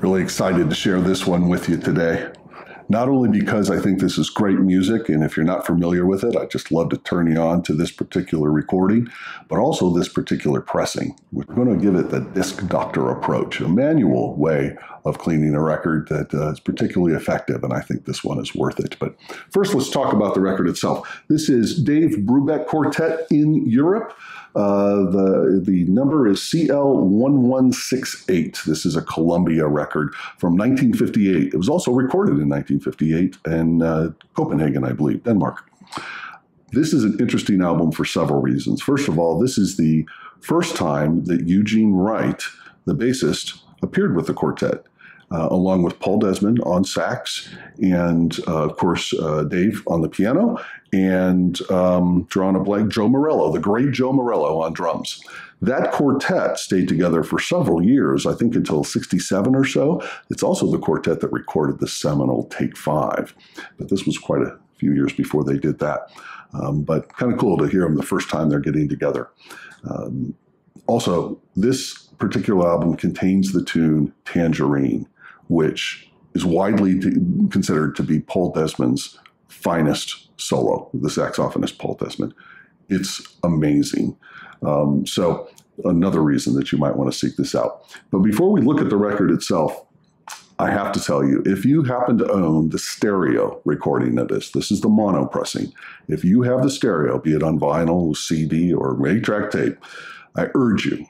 Really excited to share this one with you today. Not only because I think this is great music, and if you're not familiar with it, I'd just love to turn you on to this particular recording, but also this particular pressing. We're going to give it the disc doctor approach, a manual way of cleaning a record that is particularly effective, and I think this one is worth it. But first, let's talk about the record itself. This is Dave Brubeck Quartet in Europe. The number is CL1168. This is a Columbia record from 1958. It was also recorded in 1958 in Copenhagen, I believe, Denmark. This is an interesting album for several reasons. First of all, this is the first time that Eugene Wright, the bassist, appeared with the quartet, along with Paul Desmond on sax and, of course, Dave on the piano, and drawing a blank, Joe Morello, the great Joe Morello on drums. That quartet stayed together for several years, I think until 67 or so. It's also the quartet that recorded the seminal Take 5, but this was quite a few years before they did that. But kind of cool to hear them the first time they're getting together. Also, this particular album contains the tune Tangerine, which is widely considered to be Paul Desmond's finest solo, the saxophonist Paul Desmond. It's amazing. So another reason that you might want to seek this out. But before we look at the record itself, I have to tell you, if you happen to own the stereo recording of this is the mono pressing. If you have the stereo, be it on vinyl, CD, or 8-track tape, I urge you,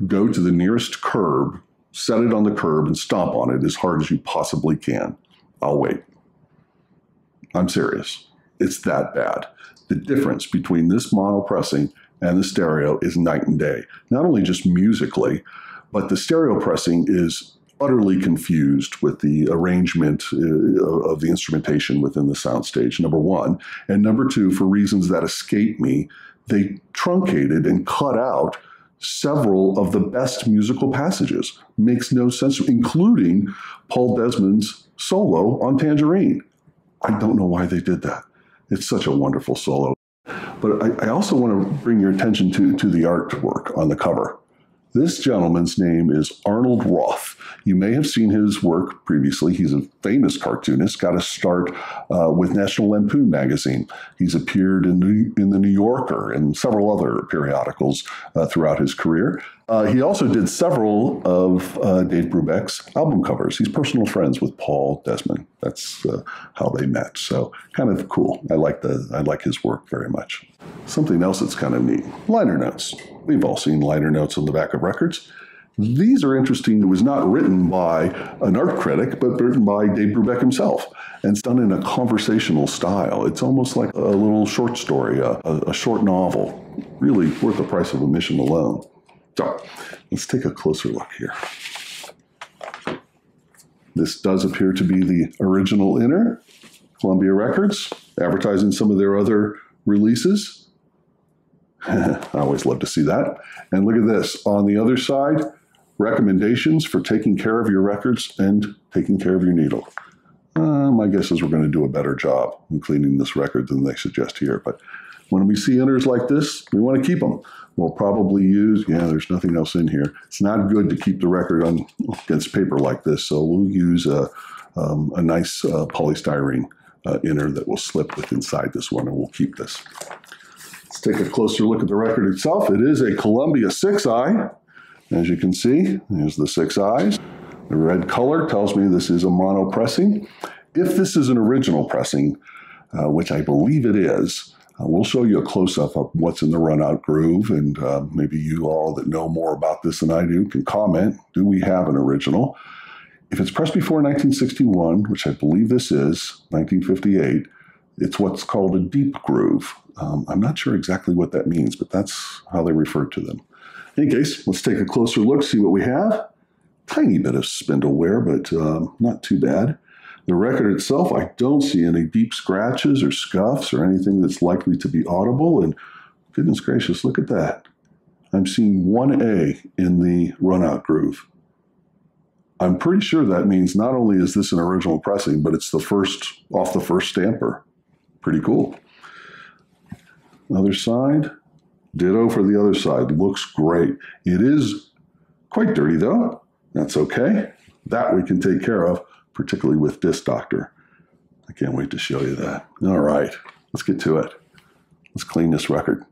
go to the nearest curb, set it on the curb, and stomp on it as hard as you possibly can. I'll wait. I'm serious. It's that bad. The difference between this mono pressing and the stereo is night and day. Not only just musically, but the stereo pressing is utterly confused with the arrangement of the instrumentation within the soundstage, number one. And number two, for reasons that escape me, they truncated and cut out several of the best musical passages. Makes no sense, including Paul Desmond's solo on Tangerine. I don't know why they did that. It's such a wonderful solo. But I also want to bring your attention to the artwork on the cover. This gentleman's name is Arnold Roth. You may have seen his work previously. He's a famous cartoonist, got a start with National Lampoon magazine. He's appeared in the New Yorker and several other periodicals throughout his career. He also did several of Dave Brubeck's album covers. He's personal friends with Paul Desmond. That's how they met. So kind of cool. I like his work very much. Something else that's kind of neat, liner notes. We've all seen liner notes on the back of records. These are interesting. It was not written by an art critic, but written by Dave Brubeck himself. And it's done in a conversational style. It's almost like a little short story, a short novel. Really worth the price of admission alone. So let's take a closer look here. This does appear to be the original inner, Columbia Records, advertising some of their other releases. I always love to see that. And look at this. On the other side, recommendations for taking care of your records and taking care of your needle. My guess is we're going to do a better job in cleaning this record than they suggest here. But when we see inners like this, we want to keep them. We'll probably use, there's nothing else in here. It's not good to keep the record against paper like this, so we'll use a nice polystyrene inner that will slip with inside this one, and we'll keep this. Let's take a closer look at the record itself. It is a Columbia 6-eye. As you can see, there's the 6 eyes. The red color tells me this is a mono pressing. If this is an original pressing, which I believe it is, we'll show you a close-up of what's in the run-out groove, and maybe you all that know more about this than I do can comment. Do we have an original? If it's pressed before 1961, which I believe this is, 1958, it's what's called a deep groove. I'm not sure exactly what that means, but that's how they refer to them. In any case, let's take a closer look, see what we have. Tiny bit of spindle wear, but not too bad. The record itself, I don't see any deep scratches or scuffs or anything that's likely to be audible. And goodness gracious, look at that. I'm seeing 1A in the run-out groove. I'm pretty sure that means not only is this an original pressing, but it's the first, off the first stamper. Pretty cool. Other side, ditto for the other side. Looks great. It is quite dirty though. That's okay. that we can take care of, particularly with Disc Doctor. I can't wait to show you that. All right, let's get to it. Let's clean this record.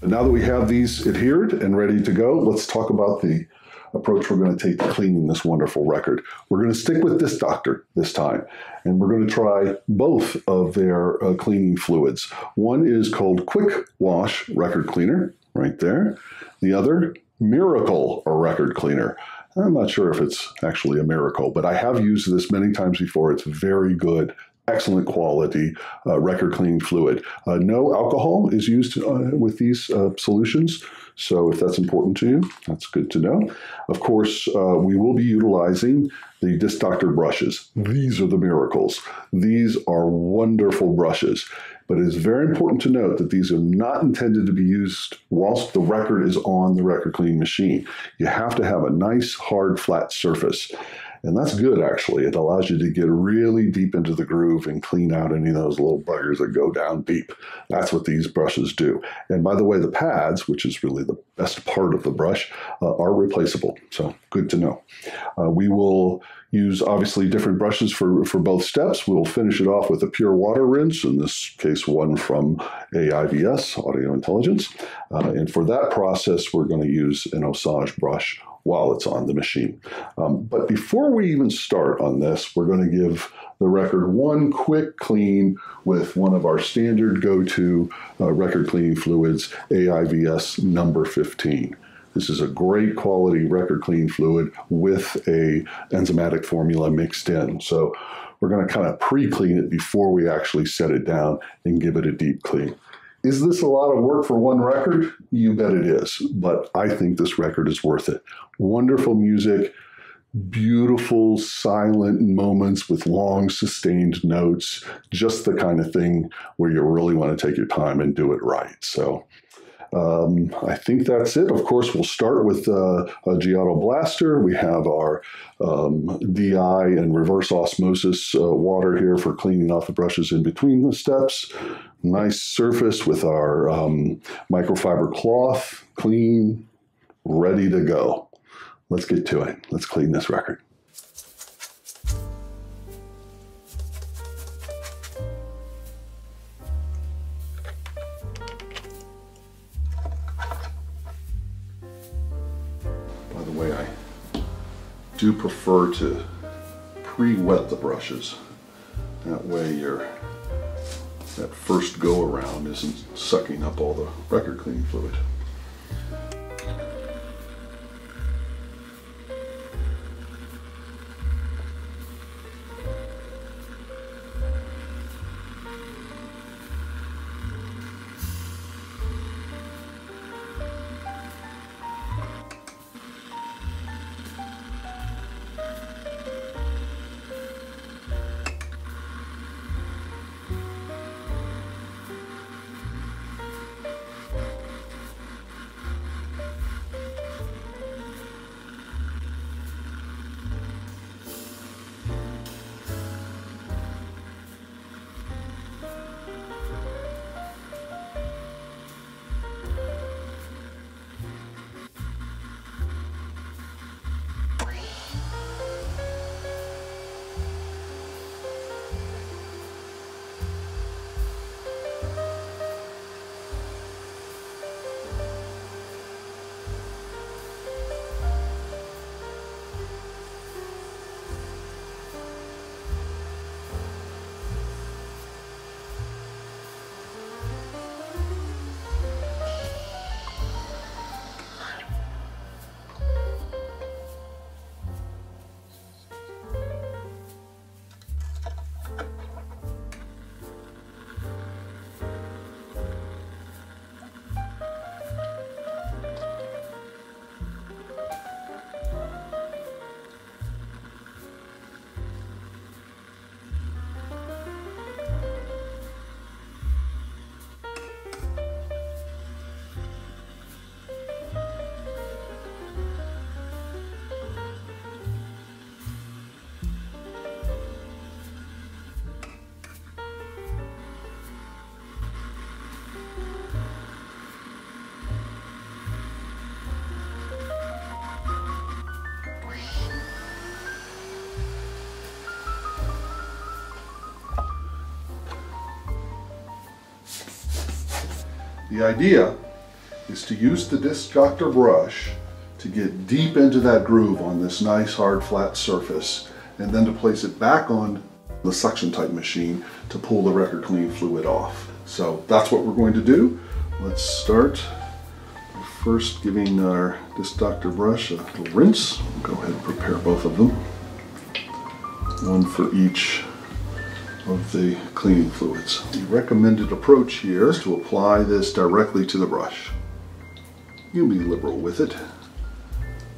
And now that we have these adhered and ready to go, let's talk about the approach we're going to take to cleaning this wonderful record. We're going to stick with Disc Doctor this time, and we're going to try both of their cleaning fluids. One is called Quick Wash Record Cleaner, right there. The other, Miracle Record Cleaner. I'm not sure if it's actually a miracle, but I have used this many times before. It's very good. Excellent quality record cleaning fluid. No alcohol is used with these solutions, so if that's important to you, that's good to know. Of course, we will be utilizing the Disc Doctor brushes. These are the miracles. These are wonderful brushes, but it is very important to note that these are not intended to be used whilst the record is on the record cleaning machine. You have to have a nice, hard, flat surface. And that's good, actually. It allows you to get really deep into the groove and clean out any of those little buggers that go down deep. That's what these brushes do. And by the way, the pads, which is really the best part of the brush, are replaceable. So good to know. We will use, obviously, different brushes for both steps. We'll finish it off with a pure water rinse, in this case, one from AIVS, Audio Intelligence. And for that process, we're going to use an Osage brush while it's on the machine. But before we even start on this, we're going to give the record one quick clean with one of our standard go-to record cleaning fluids, AIVS number 15. This is a great quality record cleaning fluid with a enzymatic formula mixed in. So we're going to kind of pre-clean it before we actually set it down and give it a deep clean. Is this a lot of work for one record? You bet it is, but I think this record is worth it. Wonderful music, beautiful silent moments with long sustained notes, just the kind of thing where you really want to take your time and do it right. So I think that's it. Of course, we'll start with a Giotto Blaster. We have our DI and reverse osmosis water here for cleaning off the brushes in between the steps. Nice surface with our microfiber cloth, clean, ready to go. Let's get to it. Let's clean this record. By the way, I do prefer to pre-wet the brushes. That way that first go around isn't sucking up all the record cleaning fluid. The idea is to use the disc doctor brush to get deep into that groove on this nice hard flat surface, and then to place it back on the suction type machine to pull the record cleaning fluid off. So that's what we're going to do. Let's start by first giving our disc doctor brush a little rinse. We'll go ahead and prepare both of them, one for each of the cleaning fluids. The recommended approach here is to apply this directly to the brush. You be liberal with it.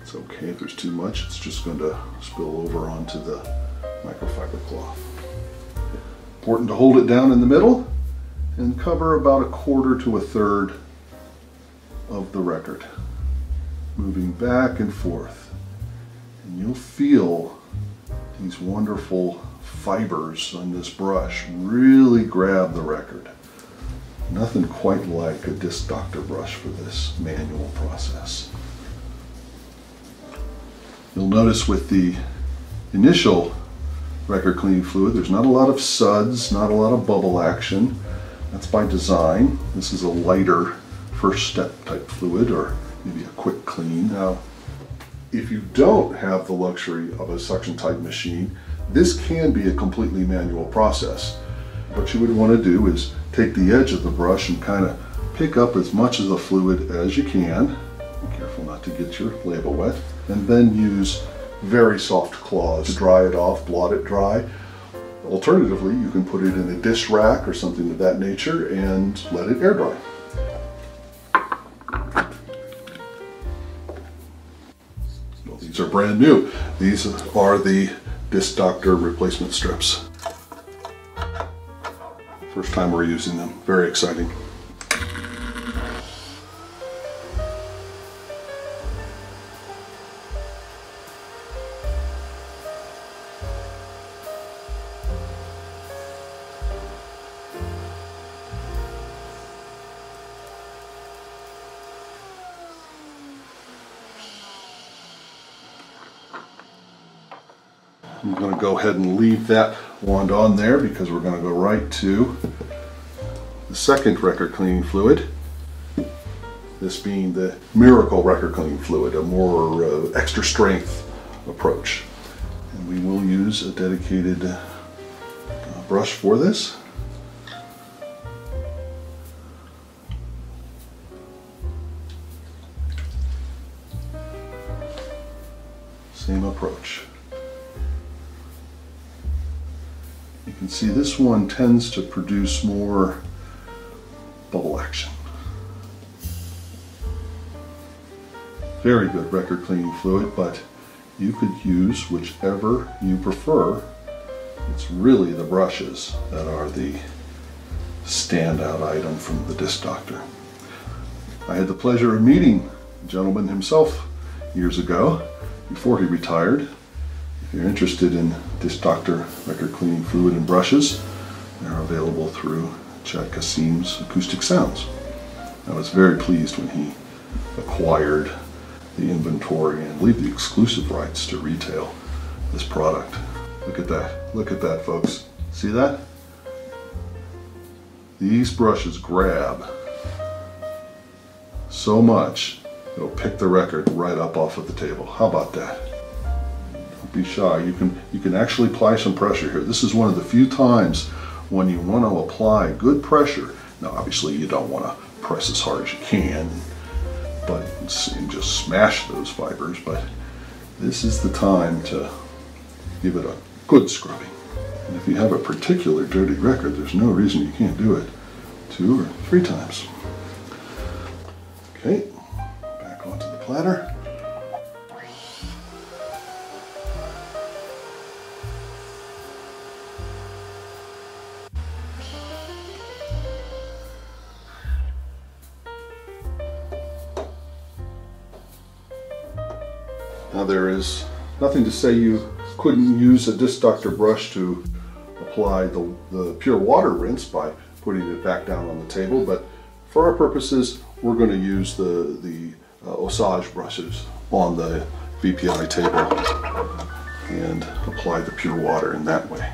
It's okay if there's too much, it's just going to spill over onto the microfiber cloth. Important to hold it down in the middle and cover about 1/4 to 1/3 of the record. Moving back and forth. And you'll feel these wonderful fibers on this brush really grab the record. Nothing quite like a disc doctor brush for this manual process. You'll notice with the initial record cleaning fluid, there's not a lot of suds, not a lot of bubble action. That's by design. This is a lighter first step type fluid, or maybe a quick clean. Now, if you don't have the luxury of a suction type machine, this can be a completely manual process. What you would want to do is take the edge of the brush and kind of pick up as much of the fluid as you can. Be careful not to get your label wet. And then use very soft claws to dry it off, blot it dry. Alternatively, you can put it in a dish rack or something of that nature and let it air dry. Well, these are brand new. These are the disc doctor replacement strips. First time we're using them. Very exciting. I'm going to go ahead and leave that wand on there because we're going to go right to the second record cleaning fluid. This being the Miracle record cleaning fluid, a more extra strength approach. And we will use a dedicated brush for this. Same approach. You can see this one tends to produce more bubble action. Very good record cleaning fluid, but you could use whichever you prefer. It's really the brushes that are the standout item from the disc doctor. I had the pleasure of meeting the gentleman himself years ago before he retired. If you're interested in disc doctor record cleaning fluid and brushes, they're available through Chad Kassim's Acoustic Sounds. I was very pleased when he acquired the inventory and I believe the exclusive rights to retail this product. Look at that. Look at that, folks. See that? These brushes grab so much it'll pick the record right up off of the table. How about that? Don't be shy. You can actually apply some pressure here. This is one of the few times when you want to apply good pressure. Now obviously you don't want to press as hard as you can, but and just smash those fibers, but this is the time to give it a good scrubbing. And if you have a particular dirty record, there's no reason you can't do it 2 or 3 times. Okay, back onto the platter. Now there is nothing to say you couldn't use a disc doctor brush to apply the pure water rinse by putting it back down on the table, but for our purposes we're going to use the Osage brushes on the VPI table and apply the pure water in that way.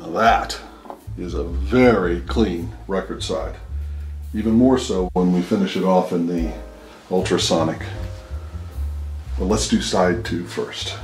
Now that is a very clean record side. Even more so when we finish it off in the ultrasonic. But let's do side 2 first.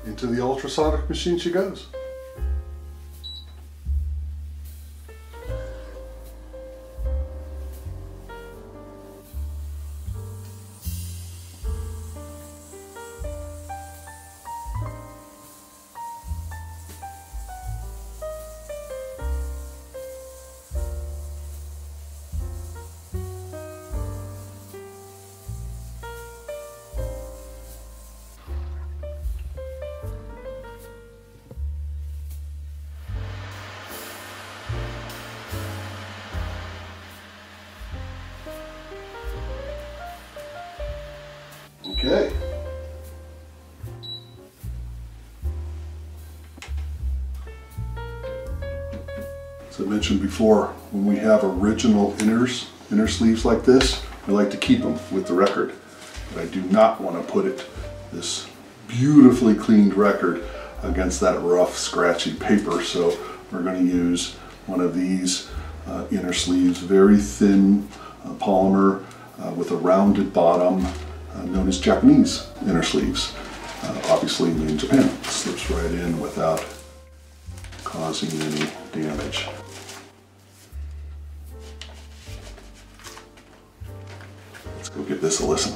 Into the ultrasonic machine she goes. Okay. As I mentioned before, when we have original inner sleeves like this, I like to keep them with the record. But I do not want to put this beautifully cleaned record against that rough, scratchy paper. So we're going to use one of these inner sleeves, very thin polymer with a rounded bottom, known as Japanese inner sleeves. Obviously made in Japan. It slips right in without causing any damage. Let's go give this a listen.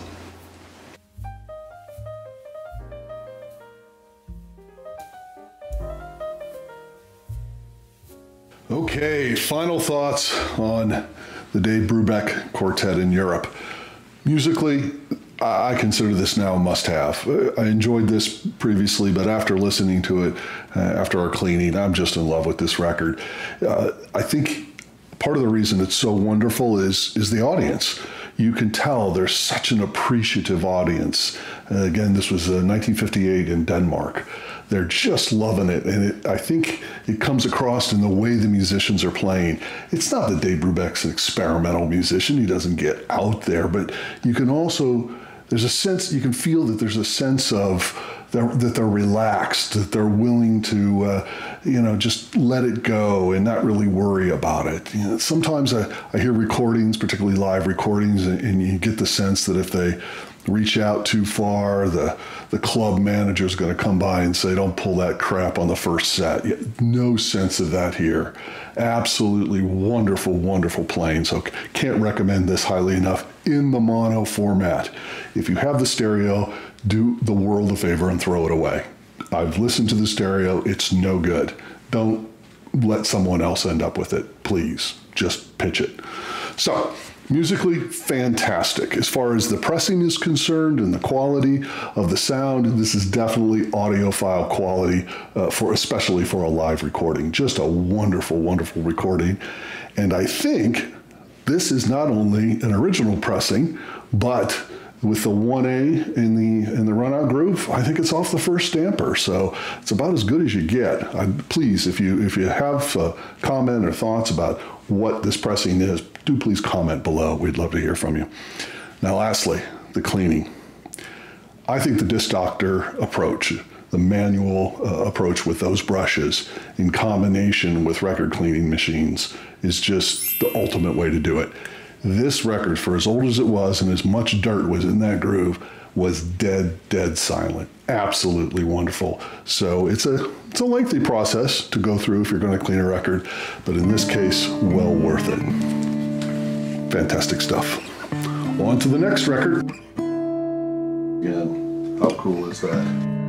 Okay, final thoughts on the Dave Brubeck Quartet in Europe. Musically, I consider this now a must-have. I enjoyed this previously, but after listening to it, after our cleaning, I'm just in love with this record. I think part of the reason it's so wonderful is the audience. You can tell there's such an appreciative audience. Again, this was 1958 in Denmark. They're just loving it, and I think it comes across in the way the musicians are playing. It's not that Dave Brubeck's an experimental musician. He doesn't get out there, but you can also, there's a sense, you can feel that there's a sense of that they're relaxed, that they're willing to, just let it go and not really worry about it. Sometimes I hear recordings, particularly live recordings, and you get the sense that if they reach out too far, the club manager is going to come by and say, don't pull that crap on the first set. No sense of that here. Absolutely wonderful, wonderful playing. So can't recommend this highly enough in the mono format. If you have the stereo, do the world a favor and throw it away. I've listened to the stereo. It's no good. Don't let someone else end up with it. Please, just pitch it. So, musically, fantastic. As far as the pressing is concerned and the quality of the sound, this is definitely audiophile quality, especially for a live recording. Just a wonderful, wonderful recording. And I think this is not only an original pressing, but with the 1A in the run-out groove, I think it's off the first stamper. So it's about as good as you get. Please, if you have a comment or thoughts about what this pressing is, do please comment below. We'd love to hear from you. Now, lastly, the cleaning. I think the Disc Doctor approach, the manual approach with those brushes in combination with record cleaning machines, is just the ultimate way to do it. This record, for as old as it was and as much dirt was in that groove, was dead silent. Absolutely wonderful. So it's a lengthy process to go through if you're going to clean a record, but in this case, well worth it. Fantastic stuff. On to the next record. Again, how cool is that?